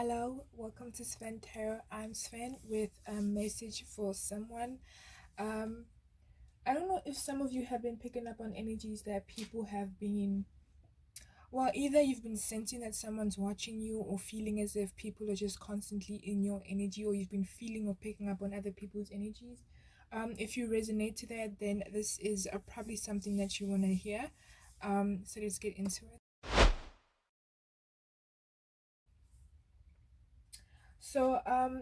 Hello, welcome to Sven Tarot. I'm Sven with a message for someone. Um, I don't know if some of you have been picking up on energies that people have been, well, either you've been sensing that someone's watching you or feeling as if people are just constantly in your energy, or you've been feeling or picking up on other people's energies. If you resonate to that, then this is probably something that you want to hear. So let's get into it.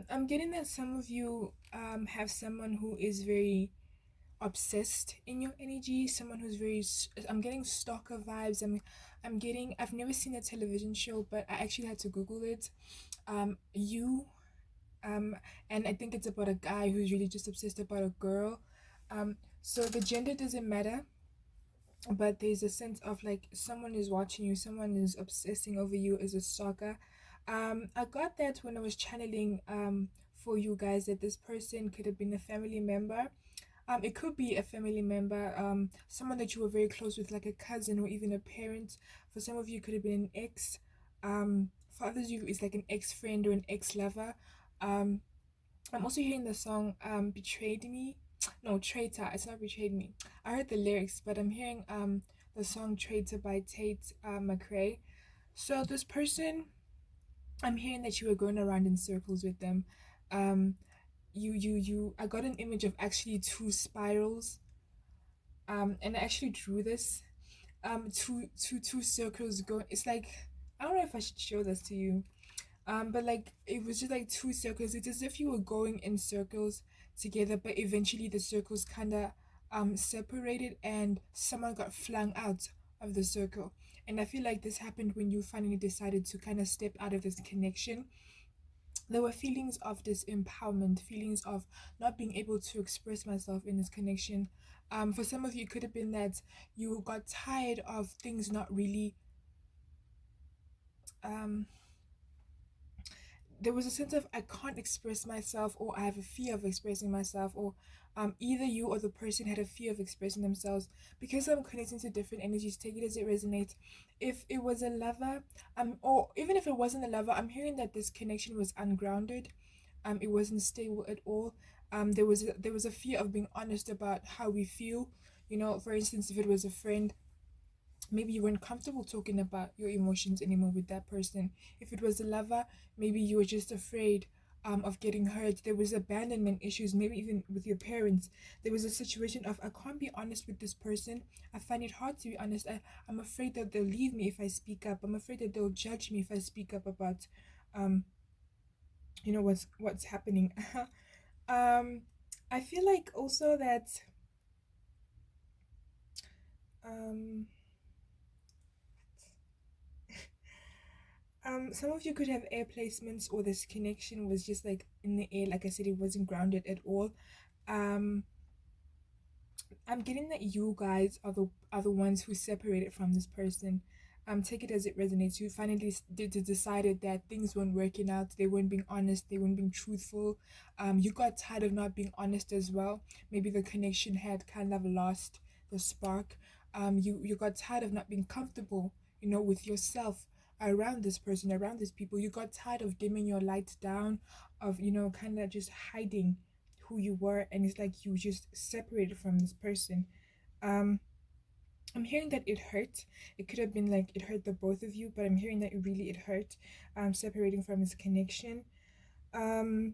I'm getting that some of you have someone who is very obsessed in your energy, someone who's I'm getting stalker vibes. I'm getting, I've never seen a television show, but I actually had to Google it. You and I think it's about a guy who's really just obsessed about a girl. So the gender doesn't matter, but there's a sense of like someone is watching you, someone is obsessing over you as a stalker. I got that when I was channeling for you guys, that this person could have been a family member. It could be a family member, someone that you were very close with, like a cousin or even a parent. For some of you, it could have been an ex. For others of you, it's like an ex friend or an ex lover. Um, I'm also hearing the song "Betrayed Me." No, "Traitor." It's not "Betrayed Me." I heard the lyrics, but I'm hearing the song "Traitor" by Tate McRae. So this person, I'm hearing that you were going around in circles with them. Um, you. I got an image of actually two spirals. And I actually drew this. Two circles going. It's like, I don't know if I should show this to you. But like it was just like two circles. It's as if you were going in circles together, but eventually the circles kinda separated and someone got flung out of the circle. And I feel like this happened when you finally decided to kind of step out of this connection. There were feelings of disempowerment, feelings of not being able to express myself in this connection. For some of you, it could have been that you got tired of things not really um there was a sense of I can't express myself, or I have a fear of expressing myself, or either you or the person had a fear of expressing themselves. Because I'm connecting to different energies, take it as it resonates. If it was a lover, or even if it wasn't a lover, I'm hearing that this connection was ungrounded. It wasn't stable at all. There was a fear of being honest about how we feel. For instance, if it was a friend, maybe you weren't comfortable talking about your emotions anymore with that person. If it was a lover, maybe you were just afraid of getting hurt. There was abandonment issues, maybe even with your parents. There was a situation of I can't be honest with this person. I find it hard to be honest. I'm afraid that they'll leave me if I speak up. I'm afraid that they'll judge me if I speak up about um what's happening. um I feel like also that um some of you could have air placements, or this connection was just like in the air. Like I said, it wasn't grounded at all. Um, I'm getting that you guys are the ones who separated from this person. Take it as it resonates. You finally decided that things weren't working out. They weren't being honest. They weren't being truthful. You got tired of not being honest as well. Maybe the connection had kind of lost the spark. You got tired of not being comfortable, with yourself around this person, around these people. You got tired of dimming your lights down, of kind of just hiding who you were, and it's like you just separated from this person. um I'm hearing that it hurt. It could have been like it hurt the both of you, but I'm hearing that it hurt, separating from this connection. um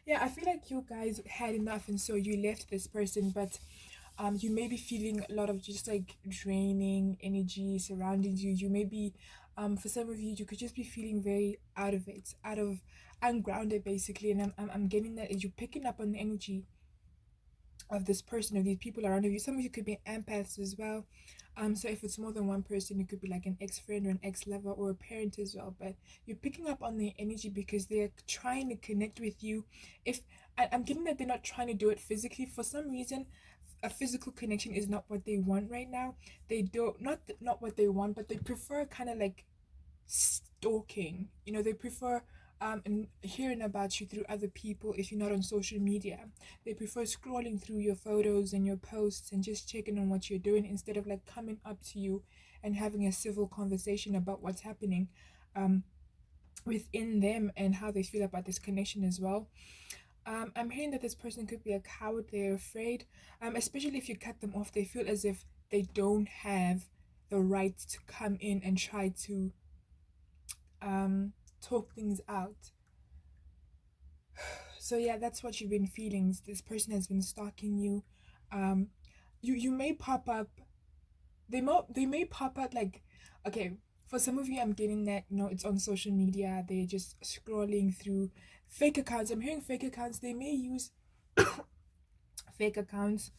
yeah, I feel like you guys had enough, and so you left this person. But you may be feeling a lot of just like draining energy surrounding you. You may be, for some of you, you could just be feeling very out of it, out of ungrounded basically. And I'm getting that you're picking up on the energy of this person, of these people around you. Some of you could be empaths as well. So if it's more than one person, it could be like an ex-friend or an ex-lover or a parent as well. But you're picking up on the energy because they're trying to connect with you. If I'm getting that they're not trying to do it physically. For some reason, a physical connection is not what they want right now. They don't, not what they want, but they prefer kind of like stalking. They prefer and hearing about you through other people. If you're not on social media, they prefer scrolling through your photos and your posts and just checking on what you're doing, instead of like coming up to you and having a civil conversation about what's happening um, within them and how they feel about this connection as well. I'm hearing that this person could be a coward. They're afraid, especially if you cut them off. They feel as if they don't have the right to come in and try to talk things out. So yeah, that's what you've been feeling. This person has been stalking you. Um, you may pop up. They may pop up like, okay. For some of you, I'm getting that it's on social media. They're just scrolling through fake accounts. I'm hearing fake accounts. They may use fake accounts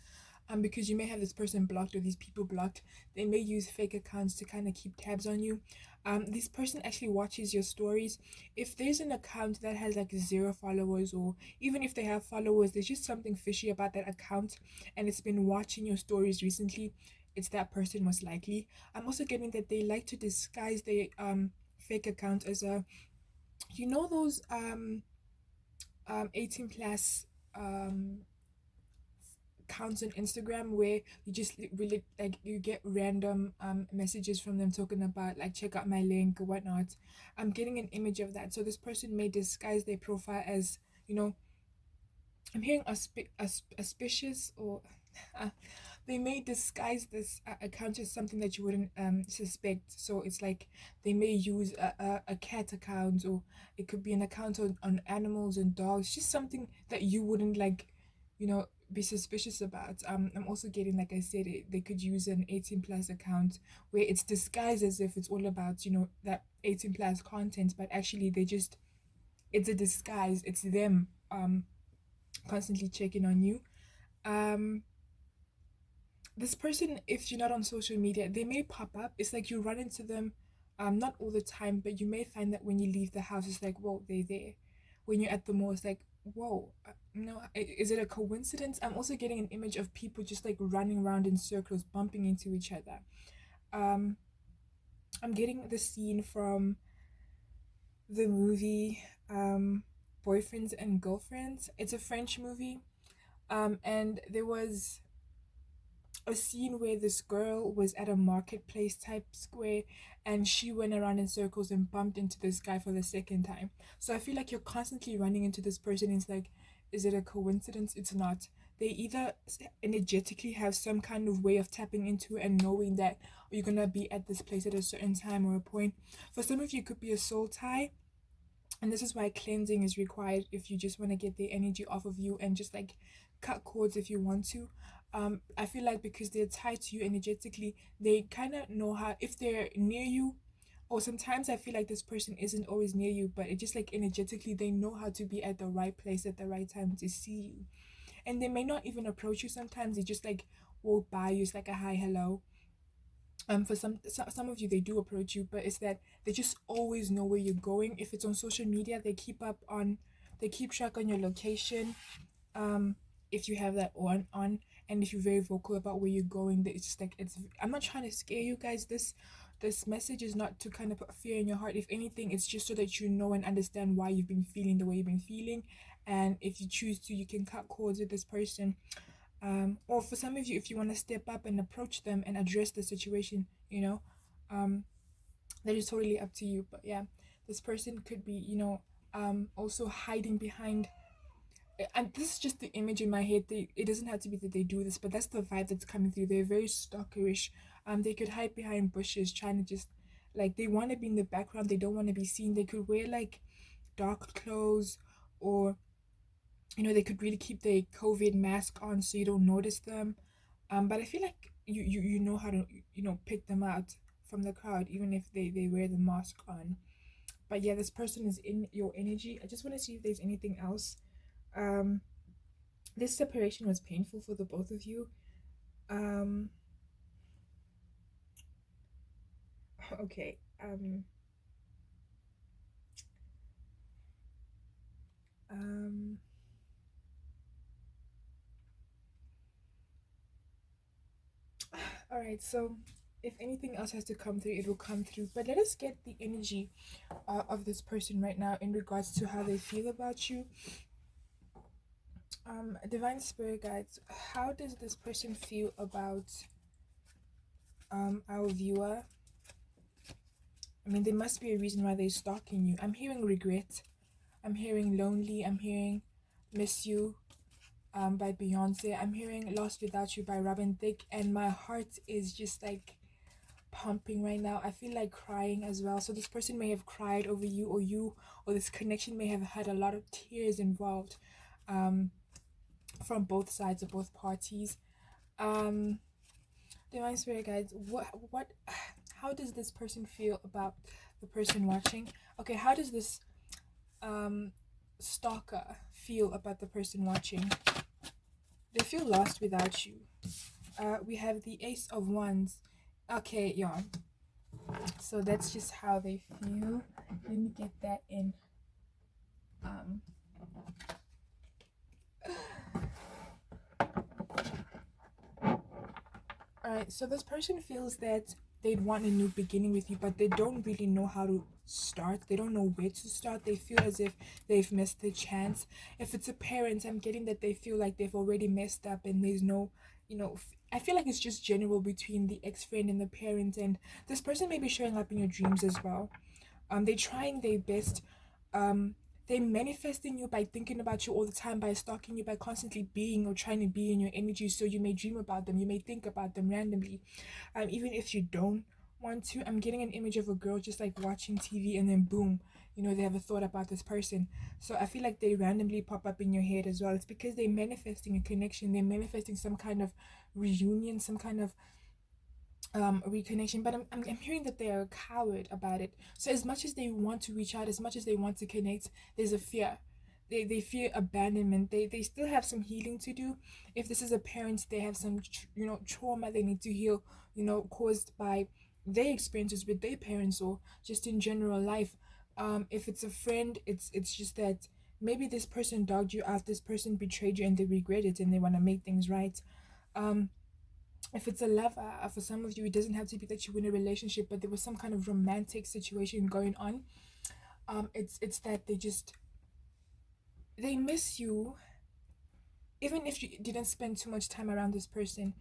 because you may have this person blocked or these people blocked. They may use fake accounts to kind of keep tabs on you. This person actually watches your stories. If there's an account that has like 0 followers, or even if they have followers, there's just something fishy about that account and it's been watching your stories recently, it's that person most likely. I'm also getting that they like to disguise their fake account as a, those 18 plus accounts on Instagram where you just really like you get random messages from them talking about like check out my link or whatnot. I'm getting an image of that. So this person may disguise their profile as, you know, I'm hearing auspicious or they may disguise this account as something that you wouldn't suspect. So it's like they may use a cat account, or it could be an account on animals and dogs, just something that you wouldn't like, be suspicious about. I'm also getting, like I said, they could use an 18 plus account where it's disguised as if it's all about, that 18 plus content, but actually it's a disguise. It's them constantly checking on you. Um, this person, if you're not on social media, they may pop up. It's like you run into them, not all the time, but you may find that when you leave the house, it's like, whoa, they're there. When you're at the mall, it's like, whoa, no, is it a coincidence? I'm also getting an image of people just like running around in circles, bumping into each other. Um, I'm getting the scene from the movie Boyfriends and Girlfriends. It's a French movie. And there was a scene where this girl was at a marketplace type square and she went around in circles and bumped into this guy for the second time. So I feel like you're constantly running into this person. It's like, is it a coincidence? It's not. They either energetically have some kind of way of tapping into and knowing that you're gonna be at this place at a certain time or a point. For some of you, it could be a soul tie, and this is why cleansing is required if you just want to get the energy off of you and just like cut cords if you want to. I feel like because they're tied to you energetically, they kind of know how, if they're near you, or sometimes I feel like this person isn't always near you, but it just like energetically they know how to be at the right place at the right time to see you. And they may not even approach you. Sometimes they just like walk by you. It's like a hi, hello. For some of you, they do approach you, but it's that they just always know where you're going. If it's on social media, they keep track on your location. If you have that on, and if you're very vocal about where you're going, that it's just like, I'm not trying to scare you guys. This message is not to kind of put fear in your heart. If anything, it's just so that you know and understand why you've been feeling the way you've been feeling, and if you choose to, you can cut cords with this person. Or for some of you, if you want to step up and approach them and address the situation, um, that is totally up to you. But yeah, this person could be, also hiding behind. And this is just the image in my head. It doesn't have to be that they do this, but that's the vibe that's coming through. They're very stalkerish. They could hide behind bushes, trying to just like they want to be in the background. They don't want to be seen. They could wear like dark clothes, or they could really keep their COVID mask on so you don't notice them. But I feel like you know how to pick them out from the crowd even if they wear the mask on. But yeah, this person is in your energy. I just want to see if there's anything else. Um, this separation was painful for the both of you. Um, okay. Um, all right. So if anything else has to come through, it will come through. But let us get the energy of this person right now in regards to how they feel about you. Divine Spirit Guides, how does this person feel about our viewer? I mean, there must be a reason why they're stalking you. I'm hearing regret. I'm hearing lonely. I'm hearing miss you by Beyonce. I'm hearing Lost Without You by Robin Thicke, and my heart is just like pumping right now. I feel like crying as well. So this person may have cried over you, or this connection may have had a lot of tears involved, um, from both sides of both parties. Um, Divine Spirit guides, how does this person feel about the person watching? Okay, how does this um stalker feel about the person watching? They feel lost without you. We have the Ace of Wands. Okay, yeah. So that's just how they feel. Let me get that in. Um, Alright, so this person feels that they'd want a new beginning with you, but they don't really know how to start. They don't know where to start. They feel as if they've missed the chance. If it's a parent, I'm getting that they feel like they've already messed up and there's no, I feel like it's just general between the ex friend and the parent, and this person may be showing up in your dreams as well. They're trying their best. um they manifesting you by thinking about you all the time, by stalking you, by constantly being or trying to be in your energy, so you may dream about them, you may think about them randomly, even if you don't want to. I'm getting an image of a girl just like watching TV, and then boom, they have a thought about this person. So I feel like they randomly pop up in your head as well. It's because they're manifesting a connection, they're manifesting some kind of reunion, some kind of reconnection, but I'm hearing that they are a coward about it. So as much as they want to reach out, as much as they want to connect, there's a fear. They fear abandonment. They still have some healing to do. If this is a parent, they have some trauma they need to heal, caused by their experiences with their parents, or just in general life. If it's a friend, it's just that maybe this person dogged you out, this person betrayed you, and they regret it and they want to make things right. um if it's a lover, for some of you, it doesn't have to be that you were in a relationship, but there was some kind of romantic situation going on. It's that they miss you, even if you didn't spend too much time around this person.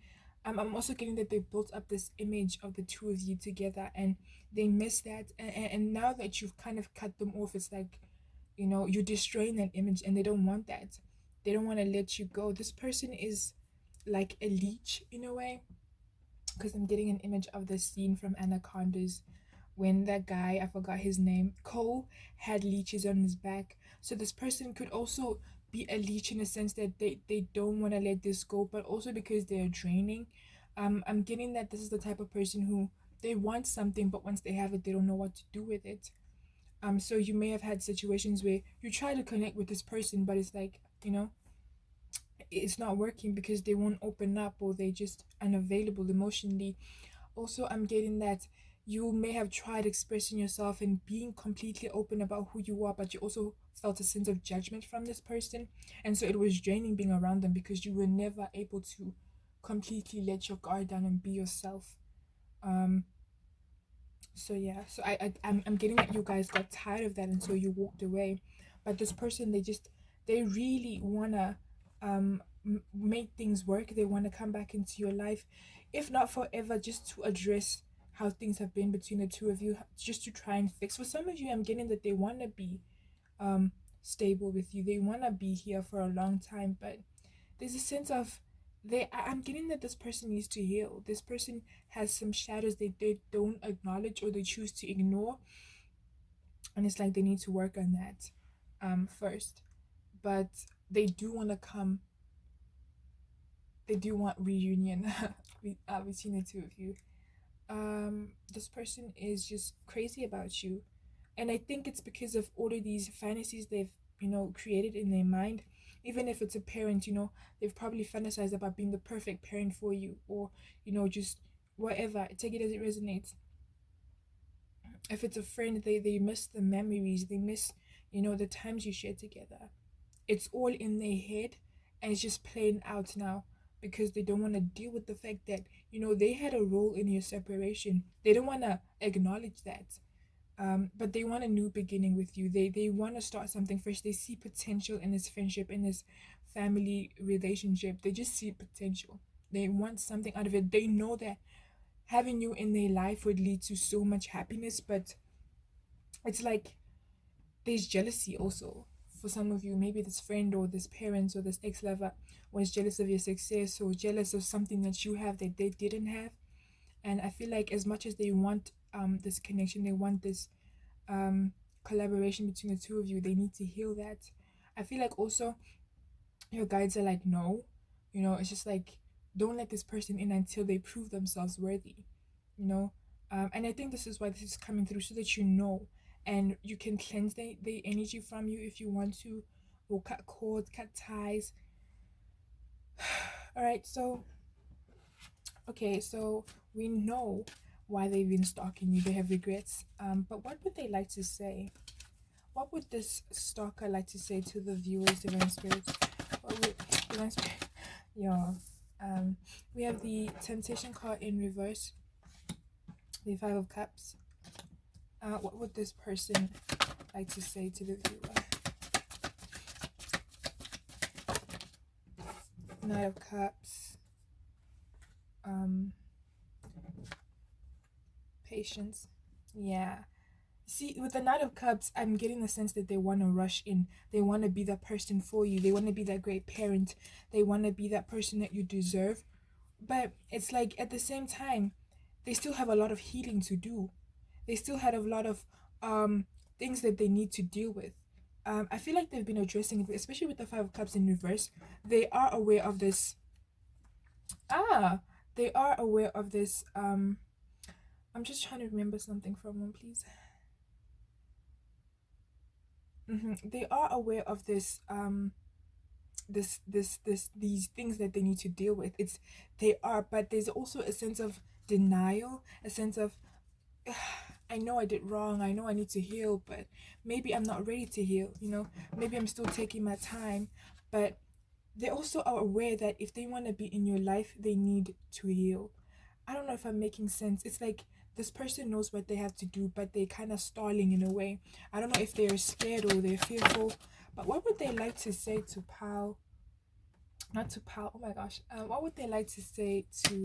I'm also getting that they built up this image of the two of you together, and they miss that, and now that you've kind of cut them off, it's like, you're destroying that image, and they don't want that. They don't want to let you go. This person is like a leech in a way, because I'm getting an image of the scene from Anacondas when that guy, I forgot his name, Cole, had leeches on his back. So this person could also be a leech in a sense that they don't want to let this go, but also because they're draining. I'm getting that this is the type of person who they want something, but once they have it, they don't know what to do with it. So you may have had situations where you try to connect with this person, but it's like, it's not working because they won't open up, or they just unavailable emotionally. Also, I'm getting that you may have tried expressing yourself and being completely open about who you are, but you also felt a sense of judgment from this person, and so it was draining being around them because you were never able to completely let your guard down and be yourself. um so yeah, so I'm getting that you guys got tired of that, and so you walked away. But this person, they really wanna make things work. They want to come back into your life, if not forever, just to address how things have been between the two of you, just to try and fix. For some of you, I'm getting that they want to be um stable with you, they want to be here for a long time, but there's a sense of I'm getting that this person needs to heal. This person has some shadows they don't acknowledge, or they choose to ignore, and it's like they need to work on that first. But they do want to come, they do want reunion between the two of you. This person is just crazy about you, and I think it's because of all of these fantasies they've created in their mind. Even if it's a parent, they've probably fantasized about being the perfect parent for you, or just whatever, take it as it resonates. If it's a friend, they miss the memories, they miss the times you shared together. It's all in their head, and it's just playing out now because they don't want to deal with the fact that they had a role in your separation. They don't want to acknowledge that. But they want a new beginning with you. They want to start something fresh. They see potential in this friendship, in this family relationship. They just see potential. They want something out of it. They know that having you in their life would lead to so much happiness, but It's like there's jealousy also for some of you. Maybe this friend or this parent or this ex-lover was jealous of your success or jealous of something that you have that they didn't have. And I feel like as much as they want this connection, they want this um collaboration between the two of you, they need to heal that. I feel like also your guides are like, no, it's just like, don't let this person in until they prove themselves worthy, you know. And I think this is why this is coming through, so that you know, and you can cleanse the energy from you if you want to, or cut cords, cut ties. All right, so okay, so we know why they've been stalking you. They have regrets. But what would they like to say? What would this stalker like to say to the viewers, divine spirits? What would divine spirit? Yeah. We have the temptation card in reverse, the Five of Cups. What would this person like to say to the viewer? Knight of Cups. Patience. Yeah. See, with the Knight of Cups, I'm getting the sense that they want to rush in. They want to be that person for you. They want to be that great parent. They want to be that person that you deserve. But it's like at the same time, they still have a lot of healing to do. They still had a lot of things that they need to deal with. I feel like they've been addressing it, especially with the Five of Cups in reverse. They are aware of this. Ah, they are aware of this. I'm just trying to remember something from one, please. They are aware of this. These things that they need to deal with. They are, but there's also a sense of denial, a sense of I know I did wrong. I know I need to heal, but maybe I'm not ready to heal, Maybe I'm still taking my time, but they also are aware that if they want to be in your life, they need to heal. I don't know if I'm making sense. It's like this person knows what they have to do, but they're kind of stalling in a way. I don't know if they're scared or they're fearful, but what would they like to say to Pal? Not to Pal. Oh my gosh. What would they like to say to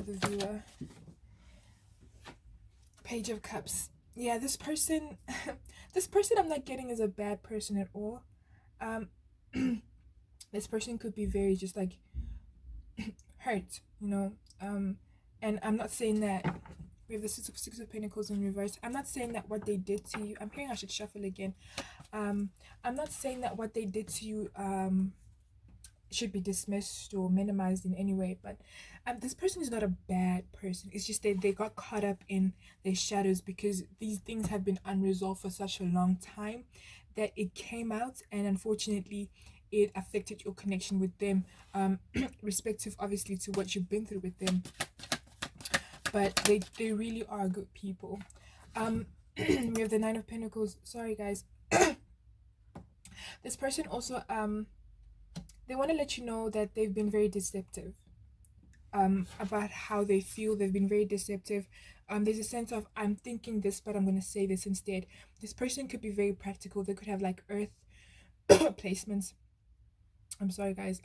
the viewer? Page of Cups. Yeah, this person, this person I'm not getting is a bad person at all. Um, this person could be very just like hurt, and I'm not saying that we have the six of Pentacles in reverse. I'm not saying that what they did to you. I'm hearing I should shuffle again. I'm not saying that what they did to you should be dismissed or minimized in any way, but this person is not a bad person. It's just that they got caught up in their shadows because these things have been unresolved for such a long time that it came out, and unfortunately it affected your connection with them, respective obviously to what you've been through with them. But they really are good people. We have the Nine of Pentacles. Sorry guys. This person also they want to let you know that they've been very deceptive about how they feel. They've been very deceptive. There's a sense of, I'm thinking this, but I'm going to say this instead. This person could be very practical. They could have like earth placements. I'm sorry guys.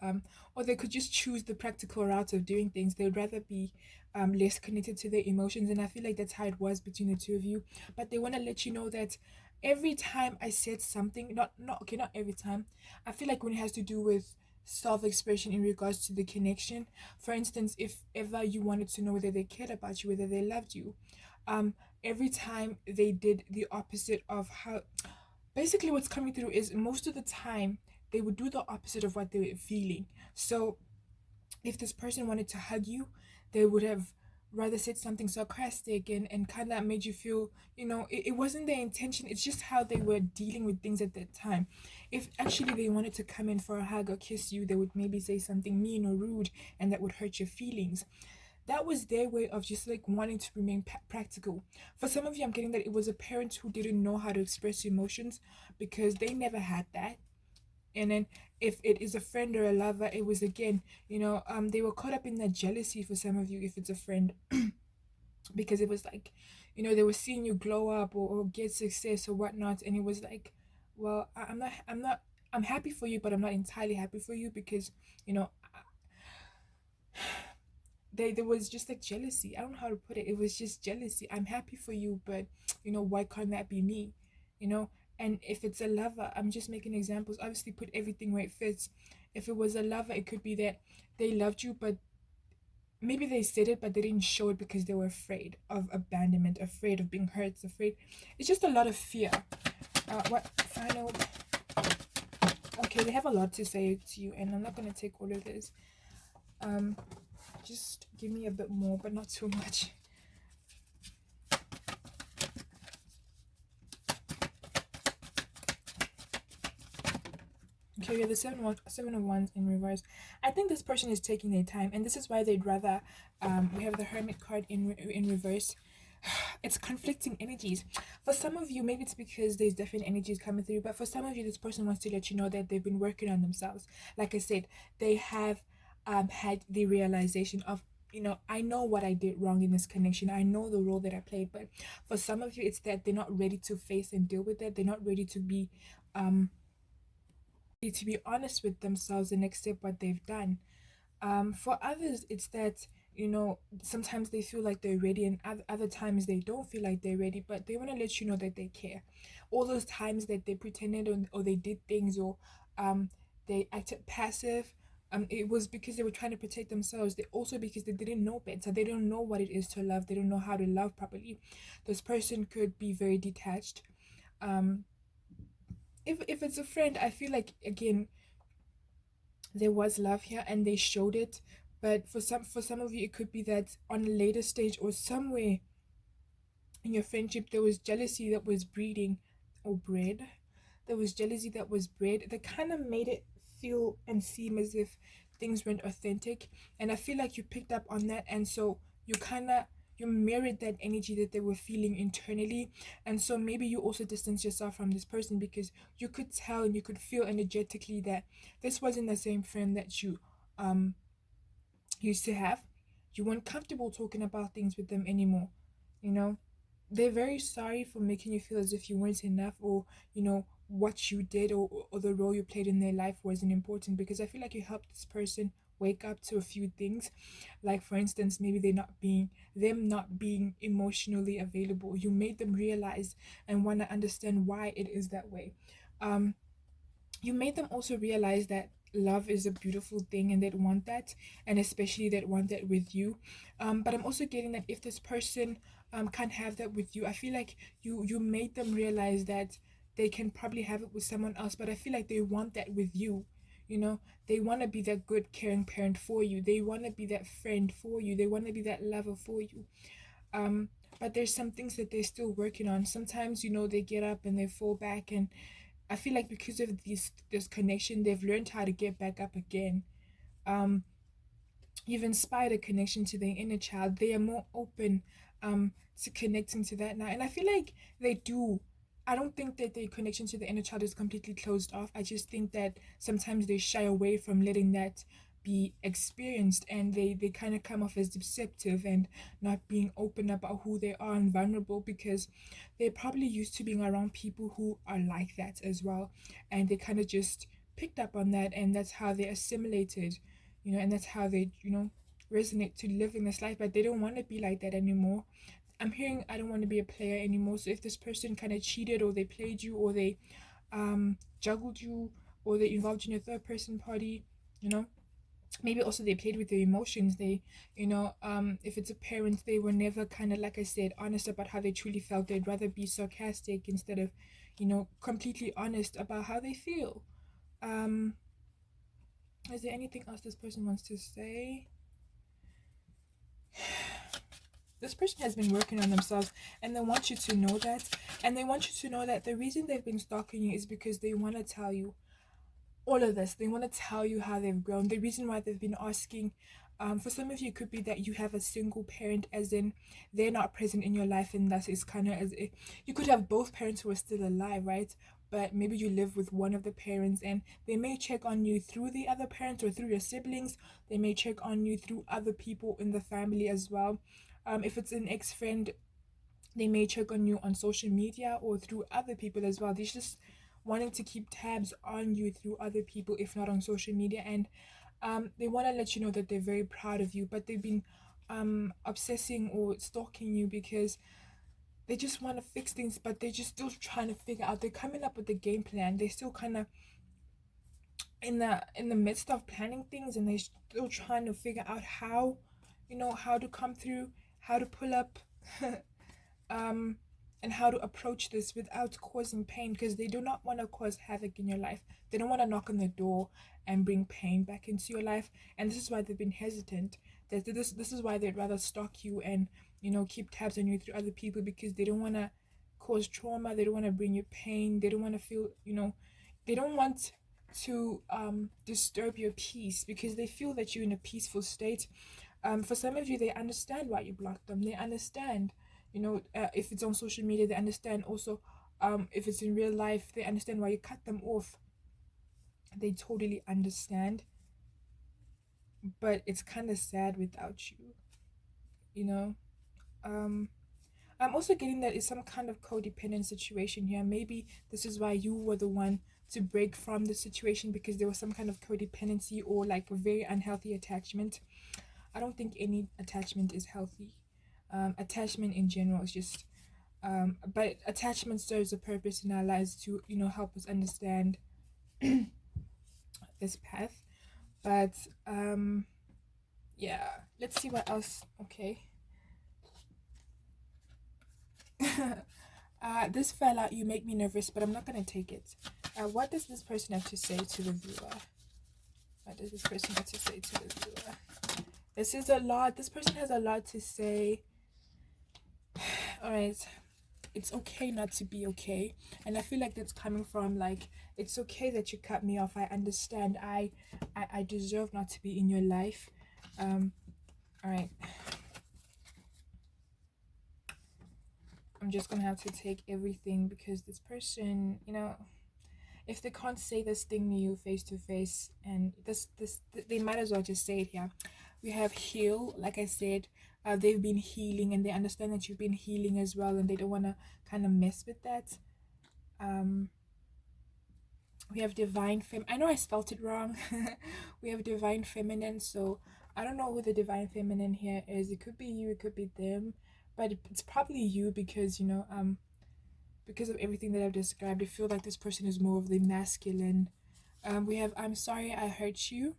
Or they could just choose the practical route of doing things. They would rather be less connected to their emotions, and I feel like that's how it was between the two of you. But they want to let you know that every time I said something, not every time, I feel like when it has to do with self-expression in regards to the connection, for instance, if ever you wanted to know whether they cared about you, whether they loved you, every time they did the opposite of how, basically what's coming through is most of the time they would do the opposite of what they were feeling. So if this person wanted to hug you, they would have rather said something sarcastic and kind of made you feel, it wasn't their intention. It's just how they were dealing with things at that time. If actually they wanted to come in for a hug or kiss you, they would maybe say something mean or rude, and that would hurt your feelings. That was their way of just like wanting to remain practical. For some of you, I'm getting that it was a parent who didn't know how to express emotions because they never had that. And then if it is a friend or a lover, it was again, they were caught up in that jealousy for some of you if it's a friend, because it was like, they were seeing you glow up or get success or whatnot, and it was like, well, I'm happy for you, but I'm not entirely happy for you because, you know there was just like jealousy. I don't know how to put it. It was just jealousy. I'm happy for you, but why can't that be me? You know, and if it's a lover, I'm just making examples. Obviously, put everything where it fits. If it was a lover, it could be that they loved you, but maybe they said it, but they didn't show it because they were afraid of abandonment, afraid of being hurt, afraid. It's just a lot of fear. What final? Okay, they have a lot to say to you, and I'm not gonna take all of this. Um, just give me a bit more, but not too much. Okay, we have the seven of wands in reverse. I think this person is taking their time, and this is why they'd rather. We have the hermit card in reverse. It's conflicting energies. For some of you, maybe it's because there's different energies coming through, but for some of you, this person wants to let you know that they've been working on themselves. Like I said, they have had the realization of, I know what I did wrong in this connection. I know the role that I played, but for some of you, it's that they're not ready to face and deal with it. They're not ready to be honest with themselves and accept what they've done. For others, it's that sometimes they feel like they're ready, and other times they don't feel like they're ready, but they want to let you know that they care. All those times that they pretended, or they did things, or they acted passive, it was because they were trying to protect themselves. They also because they didn't know better. They don't know what it is to love. They don't know how to love properly. This person could be very detached. Um, if it's a friend, I feel like, again, there was love here and they showed it, but for some of you, it could be that on a later stage or somewhere in your friendship, there was jealousy that was breeding or bred. There was jealousy that was bred that kind of made it feel and seem as if things weren't authentic. And I feel like you picked up on that, and so you mirrored that energy that they were feeling internally. And so maybe you also distance yourself from this person because you could tell and you could feel energetically that this wasn't the same friend that you um used to have. You weren't comfortable talking about things with them anymore. You know, they're very sorry for making you feel as if you weren't enough, or what you did, or the role you played in their life wasn't important, because I feel like you helped this person wake up to a few things. Like, for instance, maybe them not being emotionally available. You made them realize and want to understand why it is that way. um you made them also realize that love is a beautiful thing, and they'd want that, and especially they'd want that with you. But I'm also getting that if this person can't have that with you, I feel like you made them realize that they can probably have it with someone else, but I feel like they want that with you. They want to be that good caring parent for you. They want to be that friend for you. They want to be that lover for you. But there's some things that they're still working on. Sometimes they get up and they fall back, and I feel like because of this connection, they've learned how to get back up again. Um, you've inspired a connection to their inner child. They are more open to connecting to that now. And I feel like they do. I don't think that their connection to the inner child is completely closed off. I just think that sometimes they shy away from letting that be experienced, and they kind of come off as deceptive and not being open about who they are and vulnerable, because they're probably used to being around people who are like that as well, and they kind of just picked up on that, and that's how they assimilated, and that's how they, resonate to living this life, but they don't want to be like that anymore. I'm hearing, I don't want to be a player anymore. So if this person kind of cheated, or they played you, or they juggled you, or they involved you in a third person party, you know, maybe also they played with their emotions. They, if it's a parent, they were never kind of, like I said, honest about how they truly felt. They'd rather be sarcastic instead of, completely honest about how they feel. Um, is there anything else this person wants to say? This person has been working on themselves, and they want you to know that. And they want you to know that the reason they've been stalking you is because they want to tell you all of this. They want to tell you how they've grown. The reason why they've been asking, for some of you, it could be that you have a single parent, as in they're not present in your life, and thus it's kind of as if you could have both parents who are still alive, right? But maybe you live with one of the parents, and they may check on you through the other parents or through your siblings. They may check on you through other people in the family as well. If it's an ex-friend, they may check on you on social media or through other people as well. They're just wanting to keep tabs on you through other people, if not on social media. And they want to let you know that they're very proud of you, but they've been obsessing or stalking you because they just want to fix things, but they're just still trying to figure out. They're coming up with the game plan. They're still kind of in the midst of planning things, and they're still trying to figure out how, how to come through, how to pull up, um, and how to approach this without causing pain, because they do not want to cause havoc in your life. They don't want to knock on the door and bring pain back into your life, and this is why they've been hesitant. This is why they'd rather stalk you and keep tabs on you through other people, because they don't want to cause trauma. They don't want to bring you pain. They don't want to feel, they don't want to disturb your peace, because they feel that you're in a peaceful state. For some of you, they understand why you blocked them. They understand, if it's on social media, they understand also. If it's in real life, they understand why you cut them off. They totally understand, but it's kind of sad without you, you know. Um, I'm also getting that it's some kind of codependent situation here. Maybe this is why you were the one to break from the situation, because there was some kind of codependency or like a very unhealthy attachment. I don't think any attachment is healthy. Attachment in general is just, but attachment serves a purpose in our lives to, help us understand this path. But yeah, let's see what else. Okay. This fella, you make me nervous, but I'm not gonna take it. What does this person have to say to the viewer? What does this person have to say to the viewer? This is a lot. This person has a lot to say. All right. It's okay not to be okay, and I feel like that's coming from, like, it's okay that you cut me off. I understand. I deserve not to be in your life. All right. I'm just gonna have to take everything, because this person, if they can't say this thing to you face to face, and they might as well just say it here. We have heal, like I said. They've been healing, and they understand that you've been healing as well, and they don't want to kind of mess with that. We have divine fem. I know I spelled it wrong. We have divine feminine, so I don't know who the divine feminine here is. It could be you, it could be them, but it's probably you, because because of everything that I've described. I feel like this person is more of the masculine. We have, I'm sorry I hurt you.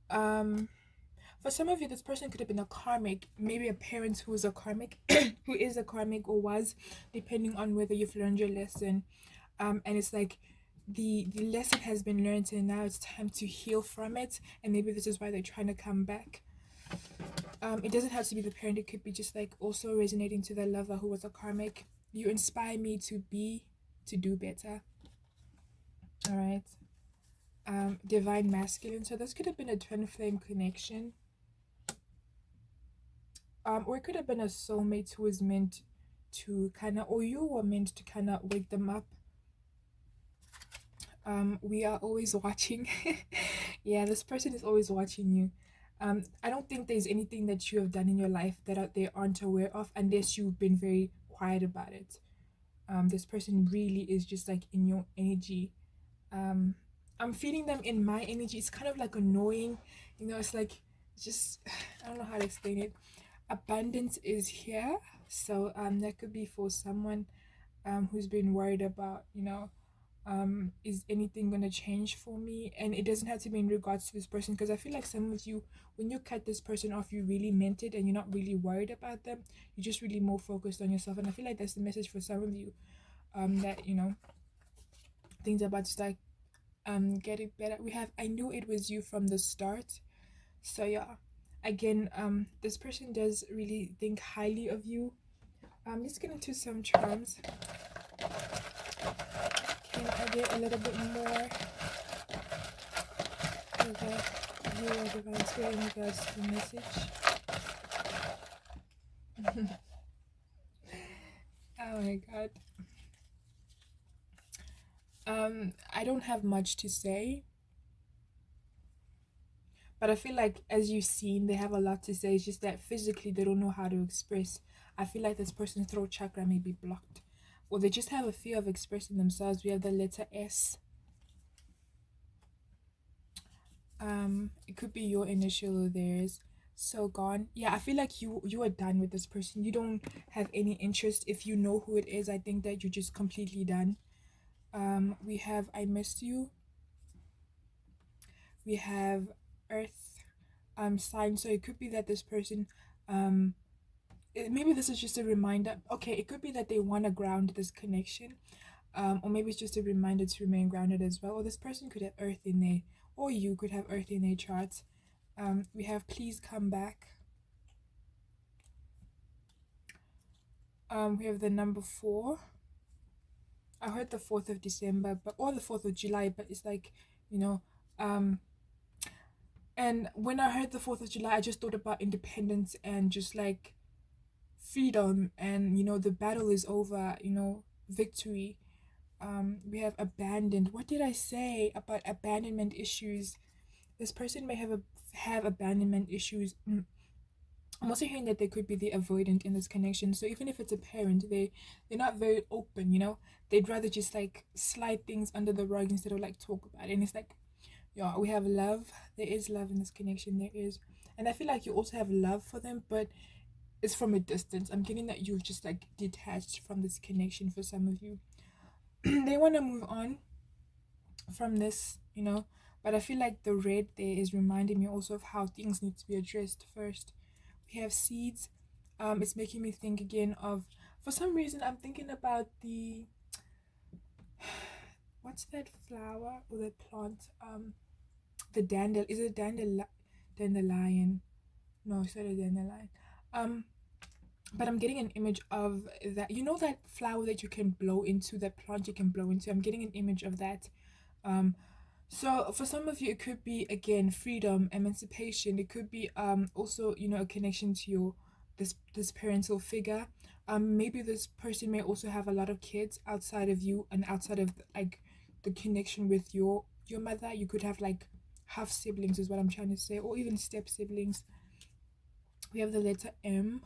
For some of you, this person could have been a karmic, maybe a parent who is a karmic, who is a karmic or was, depending on whether you've learned your lesson. And it's like the lesson has been learned, and now it's time to heal from it. And maybe this is why they're trying to come back. It doesn't have to be the parent. It could be just like also resonating to the lover who was a karmic. You inspire me to do better. All right. Divine masculine. So this could have been a twin flame connection. Or it could have been a soulmate who was meant to kind of, or you were meant to kind of wake them up. We are always watching. Yeah, this person is always watching you. I don't think there's anything that you have done in your life that they aren't aware of, unless you've been very quiet about it. This person really is just like in your energy. I'm feeling them in my energy. It's kind of like annoying, it's like, just, I don't know how to explain it. Abundance is here, so that could be for someone who's been worried about, is anything going to change for me? And it doesn't have to be in regards to this person, because I feel like some of you, when you cut this person off, you really meant it, and you're not really worried about them. You're just really more focused on yourself, and I feel like that's the message for some of you, that things are about to start getting better. We have, I knew it was you from the start. So yeah, again, this person does really think highly of you. Let's get into some charms. Can I get a little bit more? Okay, you are divine spirit in regards to the message. Oh my god. I don't have much to say, but I feel like, as you've seen, they have a lot to say. It's just that physically they don't know how to express. I feel like this person's throat chakra may be blocked, or they just have a fear of expressing themselves. We have the letter S. It could be your initial or theirs. So gone. Yeah, I feel like you are done with this person. You don't have any interest. If you know who it is, I think that you're just completely done. We have I miss you. We have Earth sign. So it could be that this person maybe this is just a reminder. Okay, it could be that they want to ground this connection, or maybe it's just a reminder to remain grounded as well. Or this person could have Earth in there, or you could have Earth in their charts. We have please come back. We have the number 4. I heard the 4th of December, but or the 4th of July, but it's like, you know, um, and when I heard the 4th of July, I just thought about independence and just like freedom, and the battle is over, victory. We have abandoned. What did I say about abandonment issues? This person may have abandonment issues. I'm also hearing that they could be the avoidant in this connection. So even if it's a parent, they're not very open. They'd rather just like slide things under the rug instead of like talk about it. And it's like, yeah, we have love. There is love in this connection. There is, and I feel like you also have love for them, but it's from a distance. I'm getting that you've just like detached from this connection for some of you. They want to move on from this, but I feel like the red there is reminding me also of how things need to be addressed first. We have seeds. It's making me think again of, for some reason, I'm thinking about what's that flower or that plant? The dandel. Is it dandelion? No, it's not a dandelion. Um, but I'm getting an image of that. You know that flower that you can blow into, that plant you can blow into. I'm getting an image of that. Um, so for some of you, it could be again freedom, emancipation. It could be also a connection to your this parental figure. Maybe this person may also have a lot of kids outside of you and outside of like the connection with your mother. You could have like half siblings, is what I'm trying to say, or even step siblings. We have the letter M.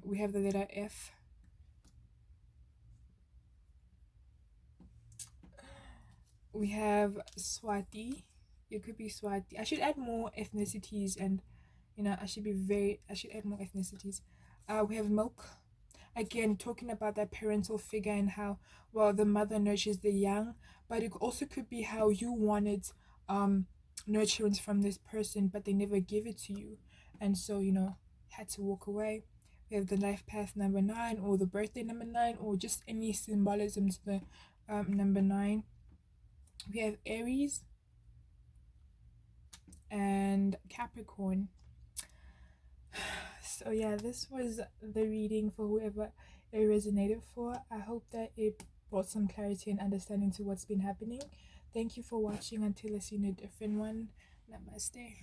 We have the letter F. We have Swati. It could be Swati. I should add more ethnicities, and I should add more ethnicities. We have Milk. Again, talking about that parental figure and how, well, the mother nurtures the young, but it also could be how you wanted nurturance from this person, but they never give it to you, and so had to walk away. We have the life path number 9, or the birthday number 9, or just any symbolism to the number 9. We have Aries and Capricorn. So yeah, this was the reading for whoever it resonated for. I hope that it brought some clarity and understanding to what's been happening. Thank you for watching. Until I see you in a different one. Namaste.